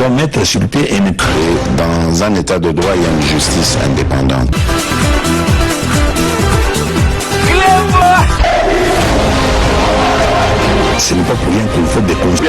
doit mettre sur pied une dans un état de droit, il y a une justice indépendante. Ce n'est pas pour rien qu'il faut des conseils.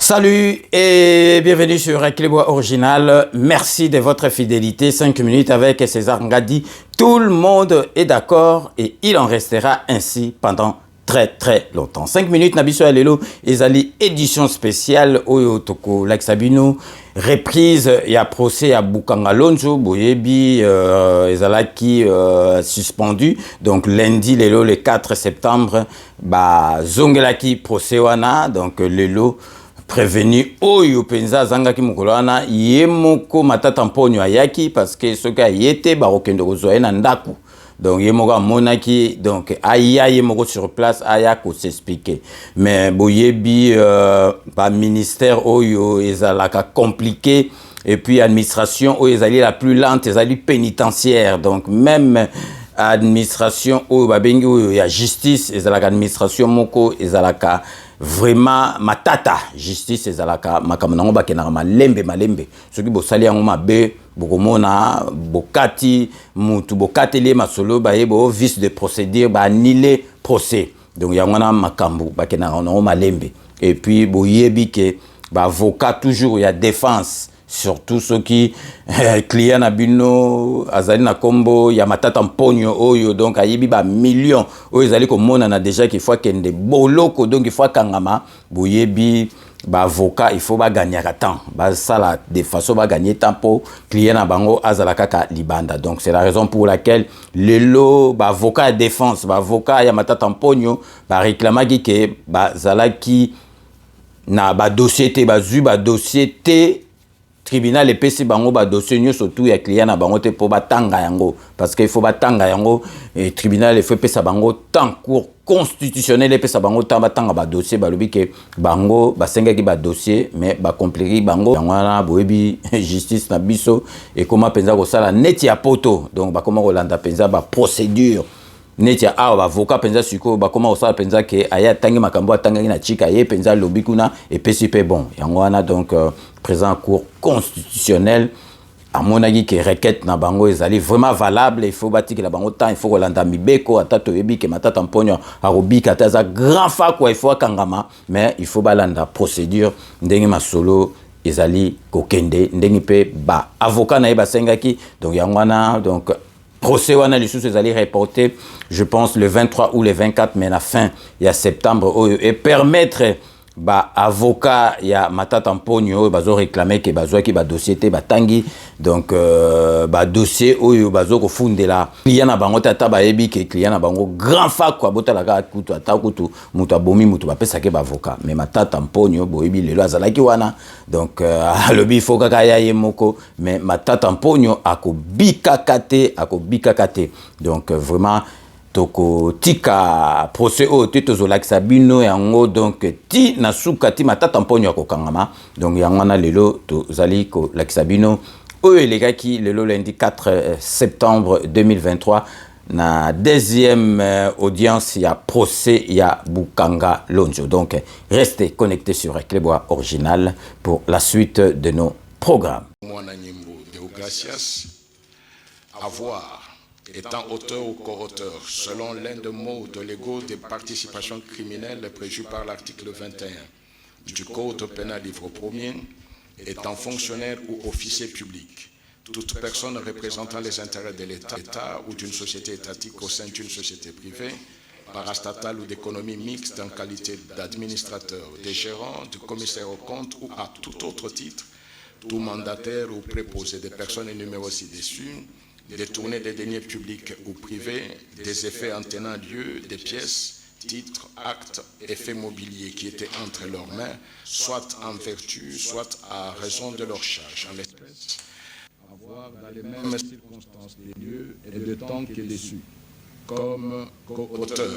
Salut et bienvenue sur Clébois Original. Merci de votre fidélité. 5 minutes avec César Ngadi. Tout le monde est d'accord et il en restera ainsi pendant très longtemps. 5 minutes, Nabiso Alelo, Ezali, édition spéciale, Oyo Toko, Laksabino, reprise, il y a procès à Bukangalonjo, Boyebi, Ezalaki suspendu. Donc lundi, Lelo, le 4 septembre, Zongelaki procès wana, donc Lelo, prévenu oyo penza zangaki mukolana yemoko matata mponyo ayaki parce que soka yete barokendo kozoya na ndaku donc yemoko monaki donc aya yemoko sur place aya ko s'expliquer mais boyebi ba ministère oyo ezalaka compliqué et puis administration oyo ezali la plus lente ezali pénitentiaire donc même administration oyo babengi oyo ya justice ezalaka administration moko ezalaka vraiment matata justice ezalaka makambo nango bakenaka malembe soki bosali yango mabe bokomona bokati mutu bokateli masolo bayebo vice de procédure baannule procès donc yango wana makambo bakenaka nango malembe et puis boyebi ke avocat toujours ya défense surtout ceux qui client na bino azali na kombo ya matata mponyo oyo donc ayebi ba millions oyo ezali komona na déjà qu'il faut kende boloko donc il faut kangama boyebi ba avocat il faut ba gagner temps ba sala de façon ba gagner temps pour client na bango azala kaka libanda donc c'est la raison pour laquelle lelo ba avocat à défense ba avocat ya matata mponyo ba réclamaki ke ba zalaki na ba dossier te ba zu ba dossier te tribunal epesi bango ba dossier nyo surtout ya client na bango te po batanga yango parce que il faut batanga yango et tribunal il faut pesa bango temps cours constitutionnel epesa bango temps batanga ba dossier balobi ke bango basenga ki ba dossier mais ba compliquer bango yango na boyebi justice na biso et comment penza ko sala net ya poto donc ba comment kolanda penza ba procédure neti ya awa avocat penza siko bakoma osala penza ke aya tangi makambo atangaki na chika ye penza lobi kuna epesi pe bon yango wana donc présent cour constitutionnel amonaki ke requête na bango ezali vraiment valable il faut batiki la bango temps il faut kolanda mibeko atato yebi ke matata mponyo arobika taza grand fa quoi il faut kangama mais il faut balanda procédure ndenge masolo ezali kokende ndenge pe ba avocat na ye basengaki donc yango wana donc procès wana lisusu ezali reporté je pense le 23 ou le 24 mais la fin il y a septembre et permettre ba avocat ya matata mponyo bazo réclamer que bazo ki ba dossier te batangi donc ba dossier oyo bazo ko fundela client na bango tata ba yebi ke client na bango grand fa quoi botala ka kutu atakutu mutu abomi mutu ba pesa ke ba avocat mais matata mponyo boyebi lelo azalaki wana donc alobi faut kaka ya yemoko mais matata mponyo akobika kate donc vraiment toko tika procès o teto lakisa bino yango donc ti na suka ti matata mponyo akokangama donc yango na lelo to zali ko lakisa bino oyo elekaki lelo lundi 4 septembre 2023 na deuxième audience ya procès ya Bukangalonjo. Donc restez connectés sur Clébois Original pour la suite de nos programmes. Étant auteur ou co-auteur, selon l'un des mots de l'ego des participations criminelles prévues par l'article 21 du Code pénal livre 1er, étant fonctionnaire ou officier public, toute personne représentant les intérêts de l'État ou d'une société étatique au sein d'une société privée, parastatale ou d'économie mixte en qualité d'administrateur, de gérant, de commissaire aux comptes ou à tout autre titre, tout mandataire ou préposé des personnes énumérées ci-dessus, détourner des deniers publics ou privés, des effets en tenant lieu, des pièces, titres, actes, effets mobiliers qui étaient entre leurs mains, soit en vertu, soit à raison de leur charge, en l'espèce, avoir dans les mêmes circonstances des lieux et de temps qui est dessus, comme co-auteur,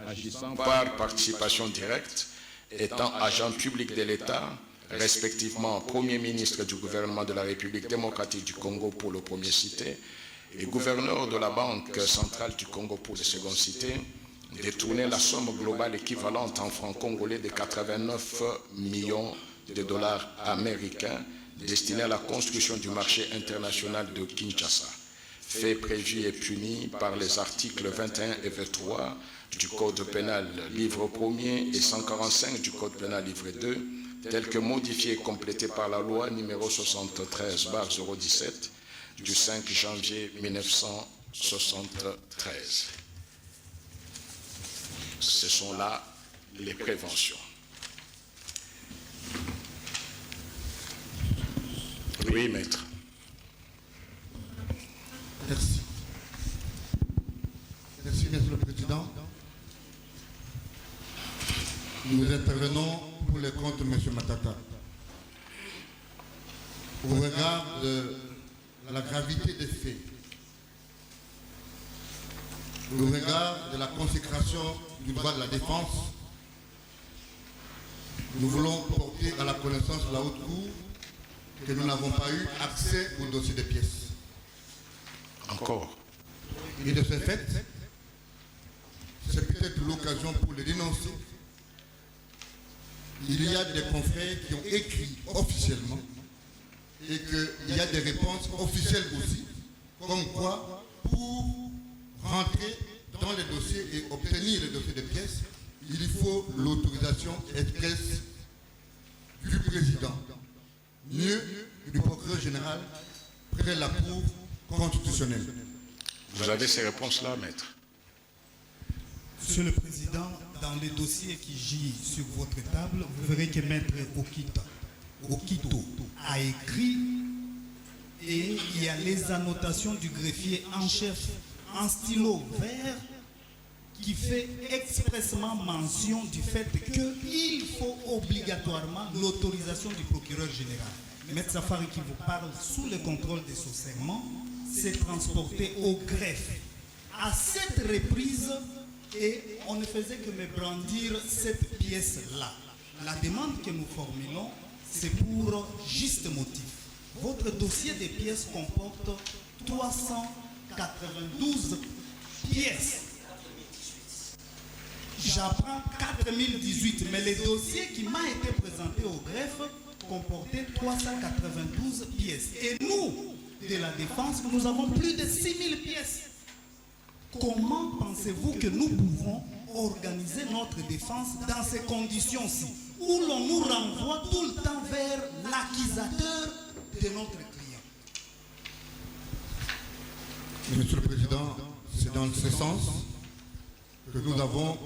agissant par participation directe, étant agents publics de l'État, respectivement Premier ministre du gouvernement de la République démocratique du Congo pour le premier cité et gouverneur de la Banque centrale du Congo pour le second cité, détourner la somme globale équivalente en francs congolais de 89 millions de dollars américains destinés à la construction du marché international de Kinshasa. Fait prévu et puni par les articles 21 et 23 du Code pénal livre 1er et 145 du Code pénal livre 2, tel que modifié et complété par la loi numéro 73/017 du 5 janvier 1973. Ce sont là les préventions. Oui, maître. Merci. Merci, Monsieur le Président. Nous intervenons pour les comptes de M. Matata. Au regard de la gravité des faits, au regard de la consécration du droit de la défense, nous voulons porter à la connaissance de la Haute Cour que nous n'avons pas eu accès au dossier des pièces. Encore. Et de ce fait, c'est peut-être l'occasion pour les dénoncer. Il y a des confrères qui ont écrit officiellement et qu'il y a des réponses officielles aussi, comme quoi, pour rentrer dans les dossiers et obtenir les dossiers de pièces, il faut l'autorisation expresse du président, mieux du procureur général, près de la Cour constitutionnelle. Vous avez ces réponses-là, maître? Monsieur le Président, dans les dossiers qui gît sur votre table, vous verrez que Maître Okito a écrit et il y a les annotations du greffier en chef en stylo vert qui fait expressément mention du fait qu'il faut obligatoirement l'autorisation du procureur général. Maître Safari qui vous parle sous le contrôle de son serment, s'est transporté au greffe. À cette reprise, et on ne faisait que me brandir cette pièce-là. La demande que nous formulons, c'est pour juste motif. Votre dossier des pièces comporte 392 pièces. J'apprends 4018, mais le dossier qui m'a été présenté au greffe comportait 392 pièces. Et nous, de la défense, nous avons plus de 6000 pièces. Comment pensez-vous que nous pouvons organiser notre défense dans ces conditions-ci, où l'on nous renvoie tout le temps vers l'accusateur de notre client? Monsieur le Président, c'est dans ce sens que nous avons,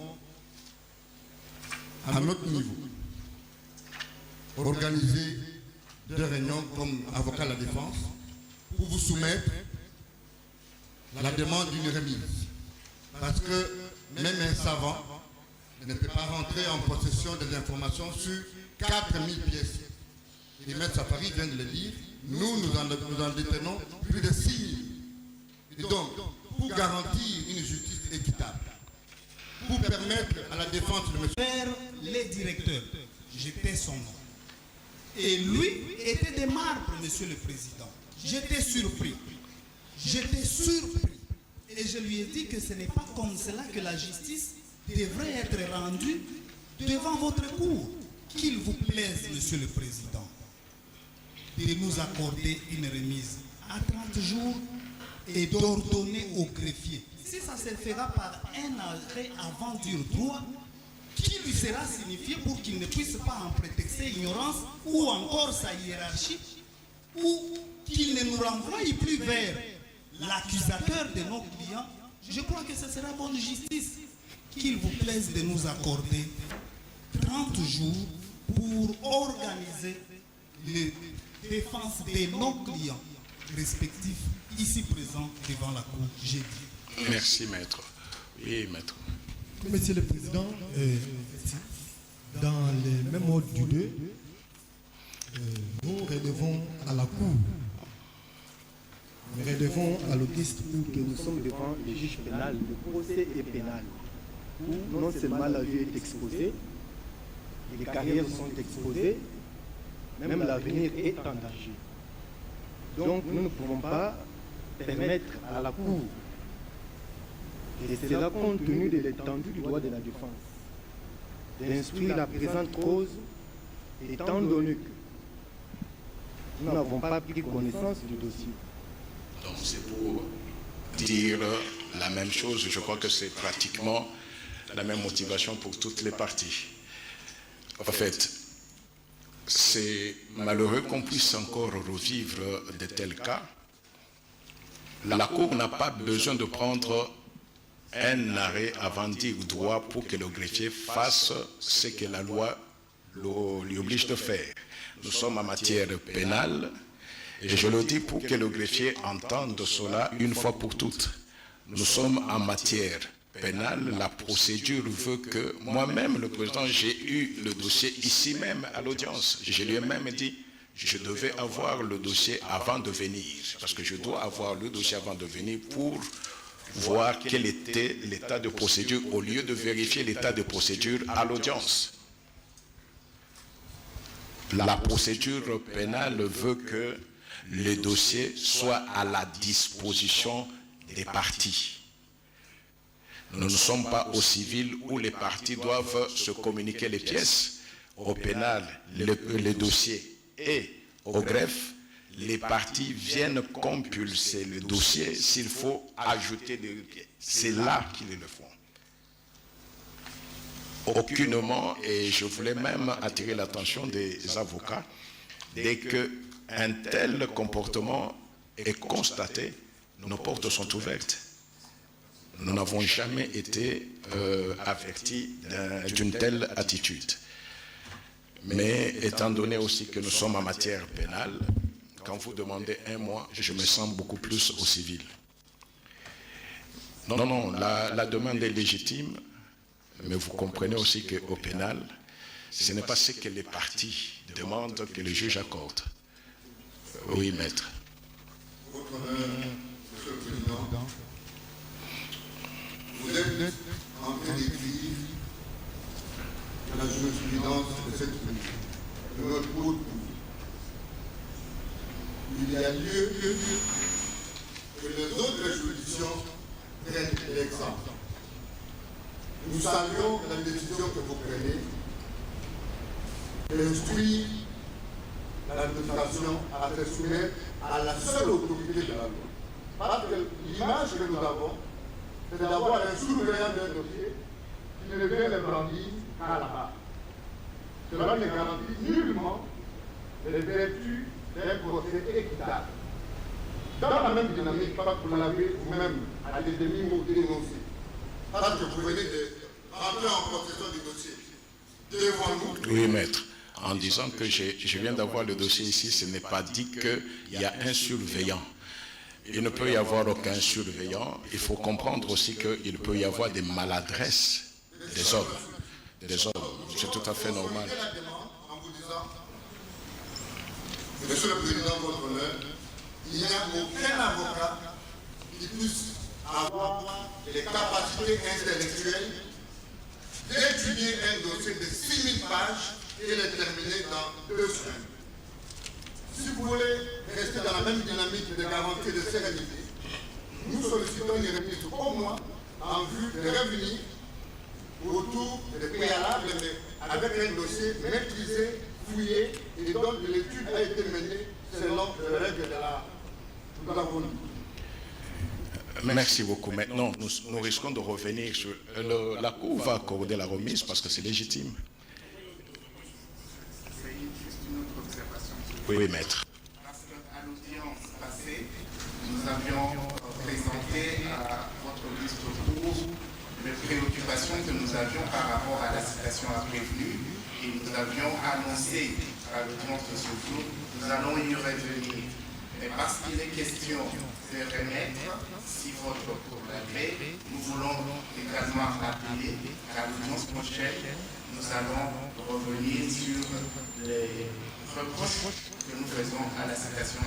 à notre niveau, organisé 2 réunions comme avocat de la défense pour vous soumettre la demande d'une remise. Parce que même un savant ne peut pas rentrer en possession des informations sur 4000 pièces. Et M. Safari vient de le dire, nous en détenons plus de 6000. Et donc, pour garantir une justice équitable, pour permettre à la défense de M. Vers les directeurs, j'étais son nom. Et lui était de marbre, Monsieur le Président. J'étais surpris. J'étais surpris. Et je lui ai dit que ce n'est pas comme cela que la justice devrait être rendue devant votre cour. Qu'il vous plaise, Monsieur le Président, de nous accorder une remise à 30 jours et d'ordonner au greffier, si ça se fera par un arrêt avant dur droit, qui lui sera signifié pour qu'il ne puisse pas en prétexter ignorance ou encore sa hiérarchie, ou qu'il ne nous renvoie plus vers l'accusateur de nos clients. Je crois que ce sera bonne justice. Qu'il vous plaise de nous accorder 30 jours pour organiser les défenses de nos clients respectifs ici présents devant la Cour jeudi. Merci, maître. Oui, maître. Monsieur le Président, dans les mêmes ordres du 2, nous relevons à la Cour, nous relevons à l'audience que nous sommes devant le juge pénal, le procès est pénal, où non seulement la vue est exposée, les carrières sont exposées, même l'avenir est en danger. Donc nous ne pouvons pas permettre à la Cour, et c'est là compte tenu de l'étendue du droit de la défense, d'instruire la présente cause, étant donné que nous n'avons pas pris connaissance du dossier. Donc c'est pour dire la même chose. Je crois que c'est pratiquement la même motivation pour toutes les parties. En fait, c'est malheureux qu'on puisse encore revivre de tels cas. La Cour n'a pas besoin de prendre un arrêt avant dire droit pour que le greffier fasse ce que la loi lui oblige de faire. Nous sommes en matière pénale et je le dis pour que le greffier entende cela une fois pour toutes. Nous sommes en matière pénale, la procédure veut que moi-même, le président, j'ai eu le dossier ici même à l'audience. Je lui ai même dit, je devais avoir le dossier avant de venir, parce que je dois avoir le dossier avant de venir pour voir quel était l'état de procédure, au lieu de vérifier l'état de procédure à l'audience. La procédure pénale veut que le dossier soit à la disposition des parties. Nous ne sommes pas au civil où les parties doivent se communiquer les pièces. Au pénal, le dossier et au greffe, les parties viennent compulser le dossier s'il faut ajouter des pièces. C'est là qu'ils le font. Aucunement, et je voulais même attirer l'attention des avocats, dès qu'un tel comportement est constaté, nos portes sont ouvertes. Nous n'avons jamais été avertis d'une telle attitude. Mais étant donné aussi que nous sommes en matière pénale, quand vous demandez un mois, je me sens beaucoup plus au civil. Non, la demande est légitime, mais vous comprenez aussi qu'au pénal, ce n'est pas ce que les parties demandent que le juge accorde. Oui, maître. Votre honneur, Monsieur le Président, vous êtes en train d'écrire la jurisprudence de cette cour, de notre haute cour. Il y a lieu que les autres juridictions prennent l'exemple. Nous saluons la décision que vous prenez d'instruire l'administration à se soumettre à la seule autorité de la loi. Parce que l'image que nous avons, c'est d'avoir un souverain d'un dossier qui ne vient le brandir qu'à la base. Cela ne garantit nullement les vertus d'un procès équitable. Dans la même dynamique, vous l'avez vous-même à des demi-mots dénoncé. Parce que vous venez de rentrer en possession du dossier devant nous. Oui, maître. En disant que je viens d'avoir le dossier ici, ce n'est pas dit qu'il y a un surveillant. Il ne peut y avoir aucun surveillant. Il faut comprendre aussi qu'il peut y avoir des maladresses des hommes. C'est tout à fait normal. En vous disant, Monsieur le Président, votre honneur, il n'y a aucun avocat qui puisse avoir les capacités intellectuelles d'étudier un dossier de 6000 pages et le terminer dans 2 semaines. Si vous voulez rester dans la même dynamique de garantie de sérénité, nous sollicitons une remise au moins en vue de revenir autour des préalables, mais avec un dossier maîtrisé, fouillé, et donc l'étude a été menée selon les règles de la... Nous avons dit. Merci beaucoup. Maintenant, nous risquons de revenir sur... la Cour va accorder la remise parce que c'est légitime. C'est juste une autre observation. Oui, maître. Parce qu'à l'audience passée, nous avions présenté à votre liste cour les préoccupations que nous avions par rapport à la citation à prévenu et nous avions annoncé à l'audience de ce jour, nous allons y revenir. Mais parce qu'il est question de remettre, si votre cour l'avait, nous voulons également rappeler qu'à l'audience prochaine, nous allons revenir sur les reproches que nous faisons à la citation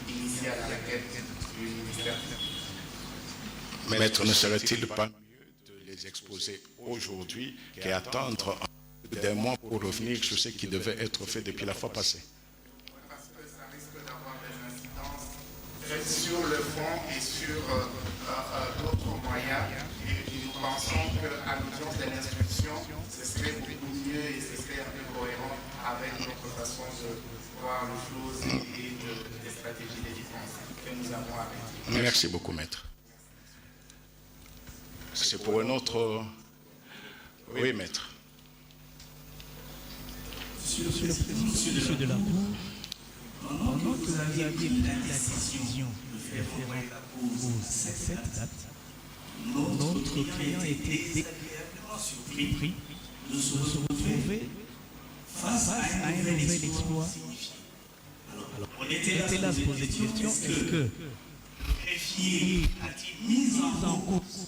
initiale à laquelle du ministère. Maître, ne serait-il pas mieux de les exposer aujourd'hui qu'attendre des mois pour revenir sur ce qui devait être fait depuis la fois passée. Parce que ça risque d'avoir des incidences sur le fond et sur d'autres moyens. Et nous pensons qu'à l'audience de l'instruction, ce serait beaucoup mieux et ce serait un peu cohérent avec notre façon de voir les choses et des stratégies de défense que nous avons arrêtées. Merci beaucoup, maître. C'est pour un autre... Oui, maître. Monsieur le Président de la Cour, pendant que vous aviez pris la décision de faire forer la Cour à cette date, notre client était désagréablement surpris de se retrouver face à un nouvel exploit. Alors, on était là à se poser des questions. Est-ce que le greffier a-t-il mis en cause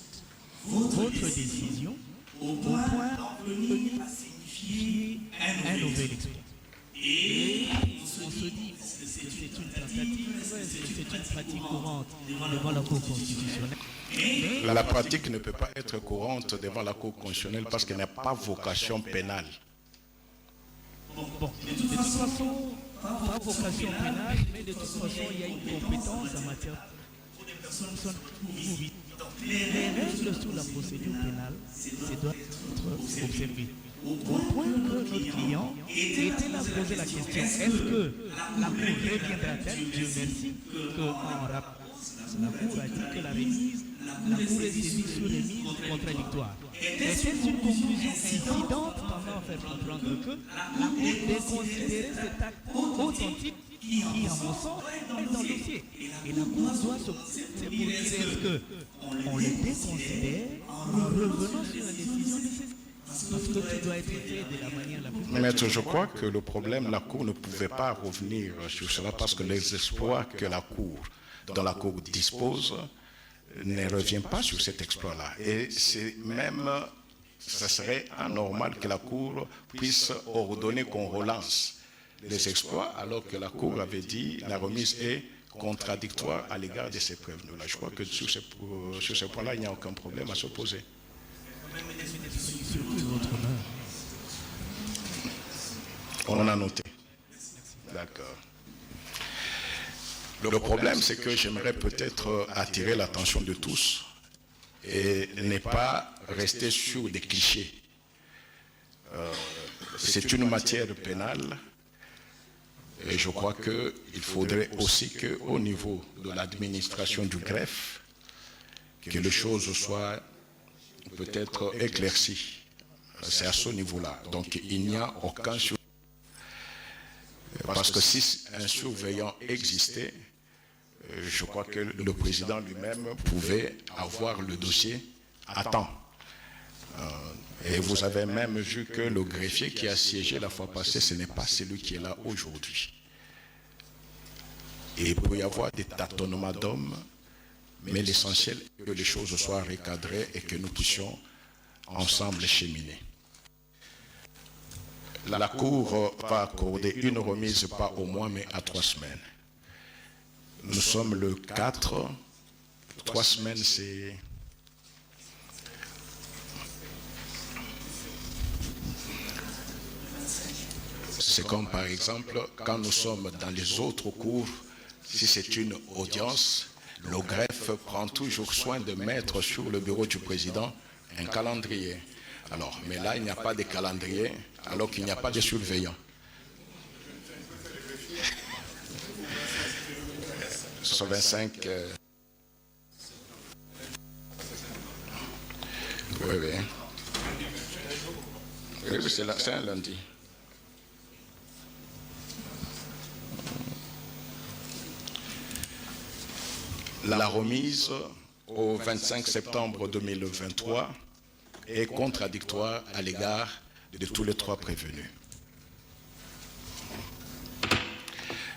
votre décision au point d'en venir à signifier un nouvel exploit? Et on se dit, c'est une tentative, c'est une pratique courante devant la Cour constitutionnelle. La pratique ne peut pas être courante devant la Cour constitutionnelle parce qu'elle n'a pas vocation pénale. Bon, de toute façon, pas vocation pénale, mais de toute façon, il y a une compétence en matière pour des personnes pourvues. Donc, les règles sous la procédure pénale, c'est doit être observé. Au point que notre client était là à poser la question, est-ce que la Cour reviendra-t-elle? Dieu merci qu'en rapport, la Cour a dit que la Cour est saisie sur remise contradictoire. Était-ce une conclusion incidente tendant à faire comprendre que la Cour déconsidérait cet acte authentique qui, à mon sens, est dans le dossier? Et la Cour doit se poser pour dire est-ce qu'on le déconsidère en revenant sur la décision de saisie? Parce que tout doit être fait de la manière la plus... Maître, je crois que le problème, la Cour ne pouvait pas revenir sur cela parce que les exploits que la Cour, dont la Cour dispose, ne revient pas sur cet exploit-là. Et c'est même, ça serait anormal que la Cour puisse ordonner qu'on relance les exploits alors que la Cour avait dit la remise est contradictoire à l'égard de ces prévenus-là. Je crois que sur ce point-là, il n'y a aucun problème à s'opposer. On en a noté. D'accord. Le problème, c'est que j'aimerais peut-être attirer l'attention de tous et ne pas rester sur des clichés. C'est une matière pénale et je crois qu'il faudrait aussi qu'au niveau de l'administration du greffe, que les choses soient peut-être éclaircies. C'est à ce niveau-là. Donc il n'y a aucun surveillant. Parce que si un surveillant existait, je crois que le président lui-même pouvait avoir le dossier à temps. Et vous avez même vu que le greffier qui a siégé la fois passée, ce n'est pas celui qui est là aujourd'hui. Et il peut y avoir des tâtonnements d'hommes, mais l'essentiel est que les choses soient recadrées et que nous puissions ensemble cheminer. La Cour va accorder une remise pas au mois, mais à 3 semaines. Nous sommes le 4. 3 semaines, c'est... C'est comme par exemple, quand nous sommes dans les autres cours, si c'est une audience, le greffe prend toujours soin de mettre sur le bureau du président un calendrier. Alors, mais là, il n'y a pas de calendrier, alors qu'il n'y a pas de surveillant. Ce sont 25... Oui, oui. Oui, c'est un lundi. La remise au 25 septembre 2023 est contradictoire à l'égard de tous les 3 prévenus.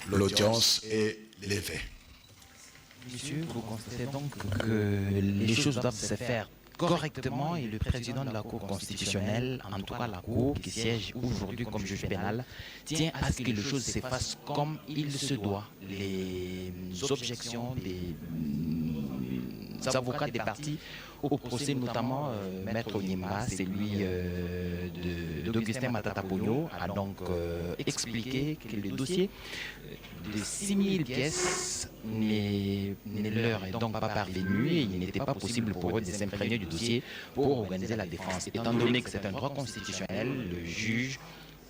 L'audience est levée. Monsieur, vous constatez donc que les choses doivent se faire correctement et le président de la Cour constitutionnelle, en tout cas la Cour qui siège aujourd'hui comme juge pénal, tient à ce que les choses se fassent comme il se doit. Les objections, avocats des parties au procès, notamment Maître Onyema, celui d'Augustin Matata Pogno, a donc expliqué que le dossier de 6000 pièces ne leur est donc pas parvenu et il n'était pas possible pour eux de s'imprégner du dossier pour organiser la défense. Étant donné que c'est un droit constitutionnel, le juge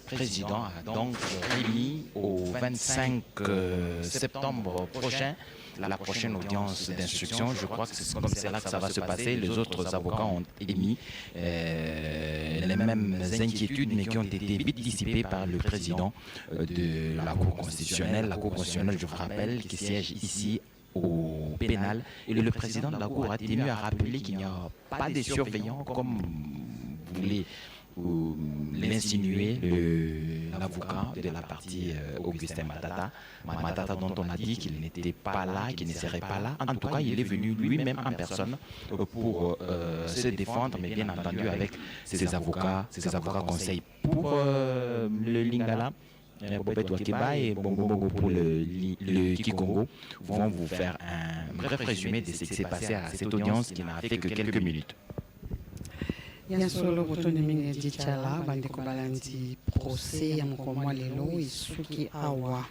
président a donc remis au 25 septembre prochain la prochaine audience d'instruction. Je crois que c'est comme cela que ça va se passer. Les autres avocats ont émis les mêmes inquiétudes, mais qui ont été vite dissipées par le président de la Cour constitutionnelle. La Cour constitutionnelle, je vous rappelle, qui siège ici au pénal. Et le président de la Cour a tenu à rappeler qu'il n'y a pas de surveillants, comme vous voulez l'insinuer l'avocat de la partie Augustin Matata, dont on a dit qu'il n'était pas là, qu'il ne serait pas là. En tout cas, il est venu lui-même en personne pour se défendre, mais bien entendu avec ses avocats conseils. Pour le Lingala, Bobet Wakiba et Bongo Bongo pour le Kikongo vont vous faire un bref résumé de ce qui s'est passé à cette audience qui n'a fait que quelques minutes. Ya solo botoni mingi dichala bandeko balandi procès ya mokomwa lelo isuki awa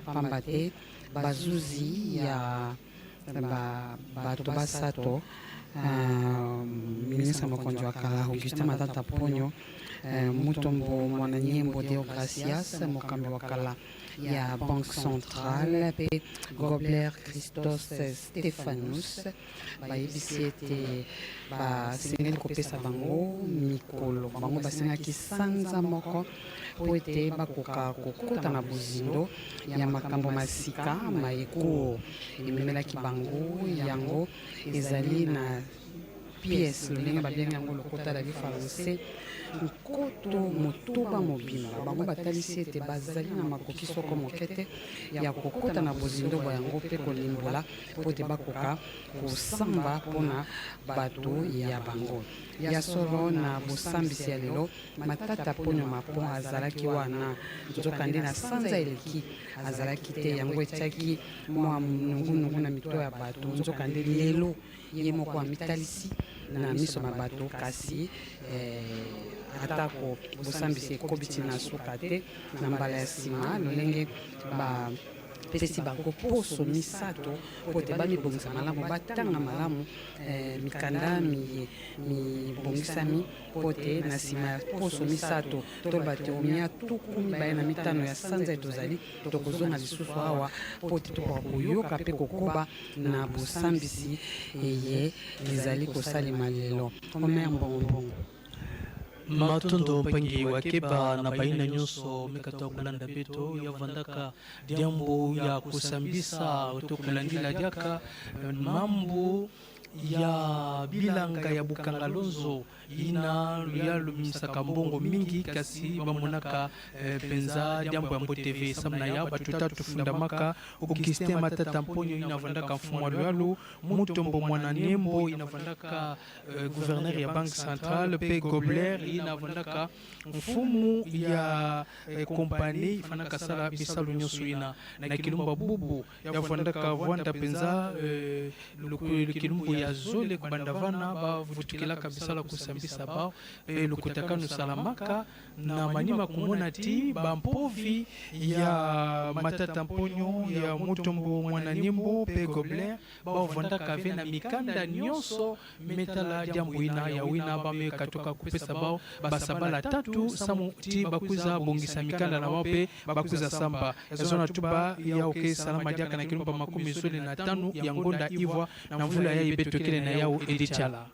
pambate bazuzi ya bato basato ministre mokonzi wa kala Augustin Matata Pogno mutombo mwana nyembo Deogracias mokambi wa kala ya Banque Centrale pe Gobler Christos Stephanus bayebisi ete basengeli kopesa bango mikolo bango basengaki sanza moko po ete bakoka kokota na bozindo ya makambo masika mayeko ememelaki bango yango ezali na pièce lolenge babengi yango lokota la vie français nkoto motoba mobimba bango batalisi ete bazali na makoki soko moke te ya kokota na bozindo yango mpe kolimbola po ete bakoka kosamba mpona bato ya bango ya solo na bosambisi ya lelo Matata Pogno Mapon azalaki wana nzokande na sanza eleki azalaki te yango etiaki mwa nungunungu na mito ya bato nzokande lelo ye moko amitalisi na miso na bato kasi atako bosambisi ekobiti na suka te na mbala ya nsima lolenge pesi bango poso misato po te bamibongisa malamu batanga malamu mikanda mibongisami po te na nsima ya poso misato toloba te omia tuku mibale na mitano ya sanza etozali tokozonga lisusu awa po te tokoka koyoka mpe kokoba na bosambisi eye ezali kosalema lelo omer mbongombongo matondo mpangi wakeba na baina nyonso mekatoa kulanda beto yavandaka diambo ya kusambisa tokulandila diaka mambo ya bilanga ya bukangalonzo ina ya lumisaka mbongo mingi kasi bamonaka penza diambo ya Mbo TV samna ya batuta tufundamaka Augustin Matata Pogno inavandaka mfumo lwalo mutombo mwana nembo inavandaka gouverneur ya Banque Centrale pe Gobler inavandaka mfumu ya kompani ifanaka sala bisalu nyonso ina na kilumba bubu yavandaka vwanda penza kilumbu ya zole kubandavana bavutikilaka bisala kusambisa bao pe lukutakanu salamaka na manima kumona ti bampovi ya Matata Pogno ya mutombo mwana nyimbo pe Gobler bavandaka ve na mikanda nyonso metala jambo ina ya wina bame katoka kupesa bao basabala tatu samu ti bakuza bongisa mikanda na wape bakuza samba zona tuba ya oke salama diaka na kilomba 15 ya ngonda ivwa na mvula ya ibetokele na yao edichala.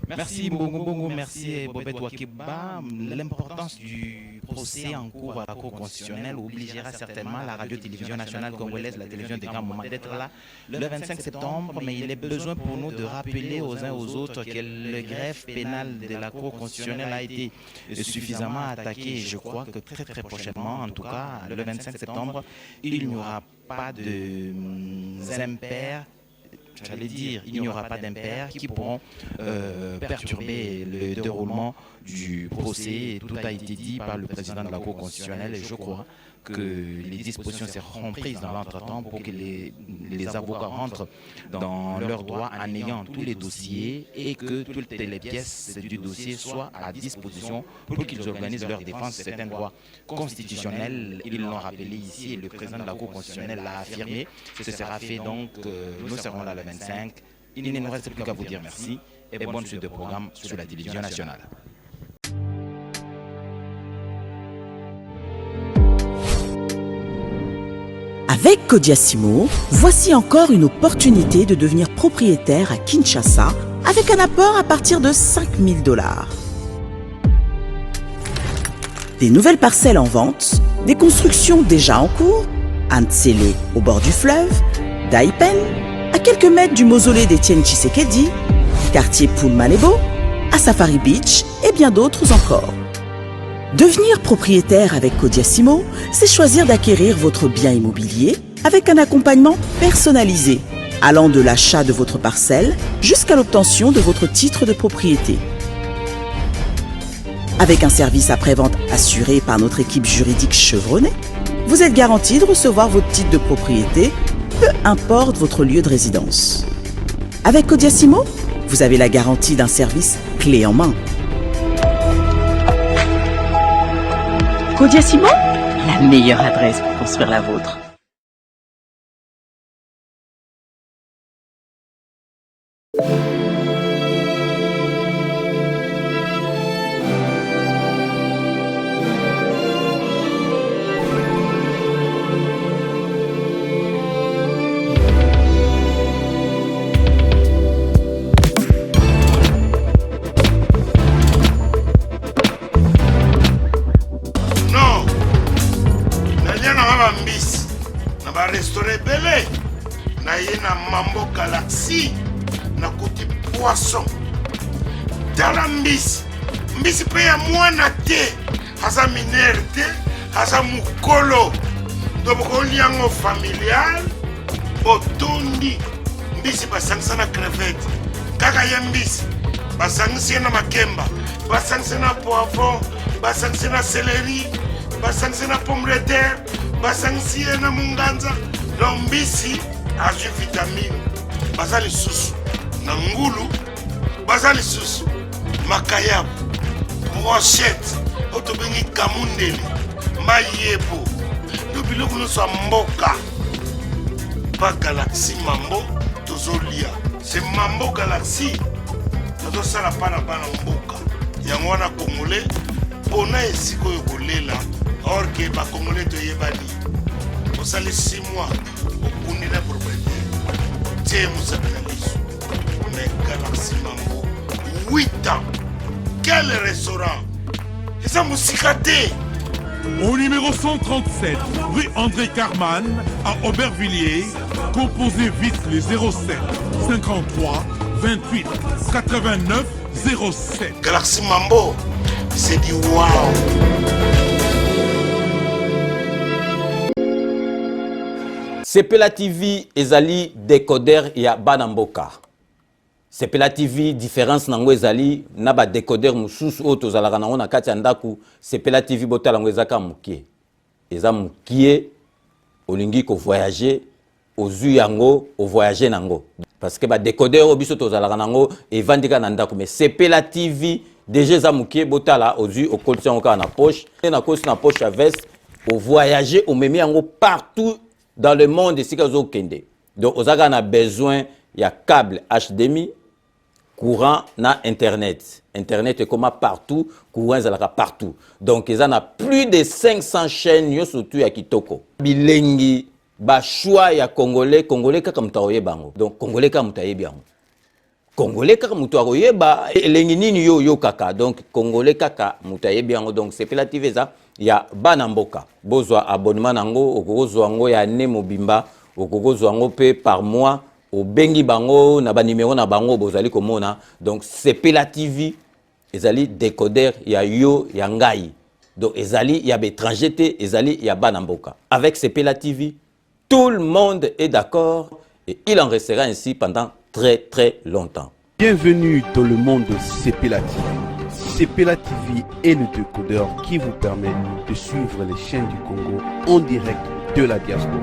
Merci Mbongo Bongo, merci Bobet Wakiba. L'importance du procès en cours à la Cour constitutionnelle obligera certainement la radio-télévision nationale congolaise, la télévision des grands moments, d'être là le 25 septembre, mais il est besoin pour nous de rappeler aux uns aux autres que le greffe pénal de la Cour constitutionnelle a été suffisamment attaqué et je crois que très prochainement, en tout cas le 25 septembre, il n'y aura pas de impairs. J'allais dire, il n'y aura pas d'impairs qui pourront perturber le déroulement du procès. Tout a été dit par le président de la Cour constitutionnelle et je crois que les dispositions seront prises dans l'entretemps pour que les avocats rentrent dans leurs droits en ayant tous les dossiers et que toutes les pièces du dossier soient à disposition pour qu'ils organisent leur défense. C'est un droit constitutionnel, ils l'ont rappelé ici et le président de la Cour constitutionnelle l'a affirmé. Ce sera fait donc, nous serons là le 25. Il ne nous reste plus qu'à vous dire merci et bonne suite de programme sur la télévision nationale. Avec Kodiasimo, voici encore une opportunité de devenir propriétaire à Kinshasa avec un apport à partir de $5 000. Des nouvelles parcelles en vente, des constructions déjà en cours, à Ntsele au bord du fleuve, Daipen, à quelques mètres du mausolée d'Étienne Tshisekedi, quartier Poulmalebo, à Safari Beach et bien d'autres encore. Devenir propriétaire avec Kodiasimo, c'est choisir d'acquérir votre bien immobilier avec un accompagnement personnalisé, allant de l'achat de votre parcelle jusqu'à l'obtention de votre titre de propriété. Avec un service après-vente assuré par notre équipe juridique chevronnée, vous êtes garanti de recevoir votre titre de propriété, peu importe votre lieu de résidence. Avec Kodiasimo, vous avez la garantie d'un service clé en main. Kodiasimo, la meilleure adresse pour construire la vôtre. Mambo Galaxy na kuti poisson tala mbisi pe ya mwana te haza minere te haza mukolo ndoboko liango familial otondi mbisi basangisa na crevette kaka ya mbisi basangisa na makemba basangisa na poivron basangisa na céleri basangisa na pomme de terre basangisa na munganza donc mbisi azu vitamine baza lisusu na ngulu baza lisusu makayabu brochette otobengi kamundeli mayebo to biloko nyonso ya mboka pa Galaxy Mambo tozolia c'est Mambo Galaxy tozosala mpa na bana mboka yango wana congolais mpona esika oyo kolela or ke bacongolais toyebani osali 6 mois okundi na propriété tie mosakana liso mais Galaxy Mambo 8 ans quel restaurant eza mosika te. Au numéro 137, rue André Carman, à Aubervilliers, composez vite les 07 53 28 89 07. Galaxy Mambo, c'est du wow. Sepela TV ezali décodeur ya Banamboka. Sepela TV différence nango ezali na ba décodeur mususu oyo tozalaka nango na kati ya ndaku. Sepela TV botala ngo ezaka mukie. Eza mukie olingi ko voyager ozu yango o voyager nango. Parce que ba décodeur oyo biso tozalaka nango evandika na ndaku mais Sepela TV déjà eza mukie botala ozu okolisa yango ka na poche na kosi na poche à veste o voyager o memi yango partout dans le monde ici que kende. Donc ozaka na besoin ya câble HDMI courant na internet. Internet est comme partout, courant zalaka partout. Donc ils en a plus de 500 chaînes yo surtout ya kitoko. Bilengi ba choix ya congolais kaka mutaoye bango. Donc congolais kaka mutaye bango. Congolais kaka mutaoye ba elengi nini yo kaka. Donc congolais kaka mutaye bango. Donc c'est Sepela TV ça ya Banamboka. Bozwa abonnement nango okozwa ngo ya ne mobimba okozwa ngo pe par mois. Au bengi bango na ba numéro na bango bozali komona. Donc Sepela TV ezali décodeur ya yo ya ngai. Donc ezali ya étranger te ezali ya Banamboka. Avec Sepela TV tout le monde est d'accord et il en restera ainsi pendant très longtemps. Bienvenue dans le monde de Sepela TV. CPLA TV est le décodeur qui vous permet de suivre les chaînes du Congo en direct de la diaspora.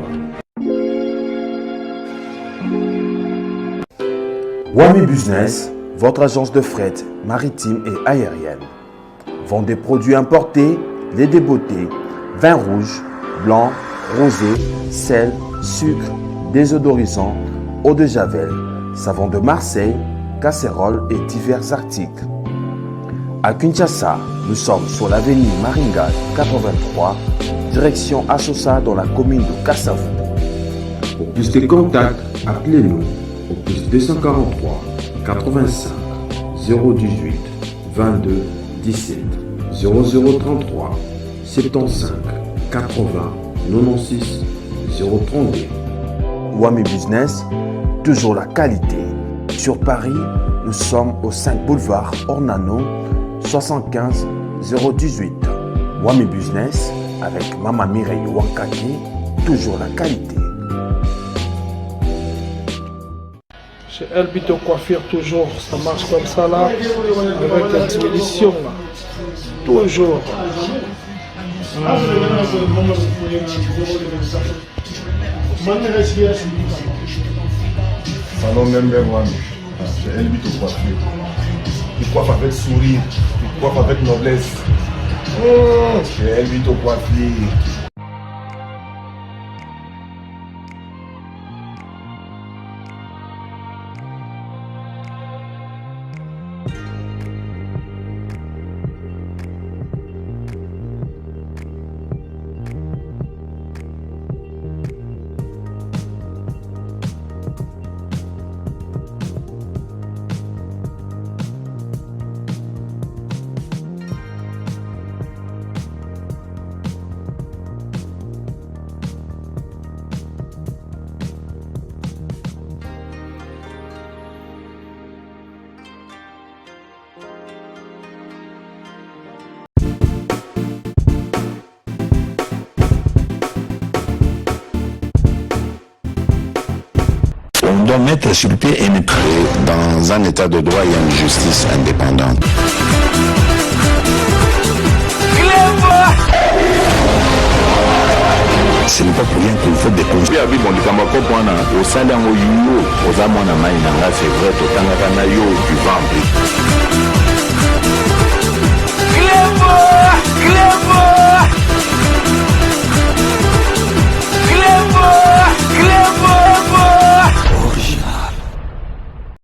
Wami Business, votre agence de fret maritime et aérienne. Vend des produits importés, lait de beauté, vin rouge, blanc, rosé, sel, sucre, désodorisant, eau de javel, savon de Marseille, casseroles et divers articles. À Kinshasa, nous sommes sur l'avenue Maringa 83, direction Assosa dans la commune de Kassavou. Pour plus de contacts, appelez-nous au plus 243 85 018 22 17 0033 75 80 96 032. Wami Business, toujours la qualité. Sur Paris, nous sommes au 5 boulevard Ornano 75 018. Wami Business avec Mama Mireille Wankaki, toujours la qualité. Chez Elbito Coiffure, toujours, ça marche comme ça là, avec la expédition là. Toujours. Salon number one, chez Elbito Coiffure. Il coiffe avec sourire, il coiffe avec noblesse. Chez Elbito Coiffure. On doit mettre sur pied et mettre dans un état de droit et une justice indépendante. Ce n'est pas pour rien qu'il faut des conseils. Au sein d'un c'est vrai, tu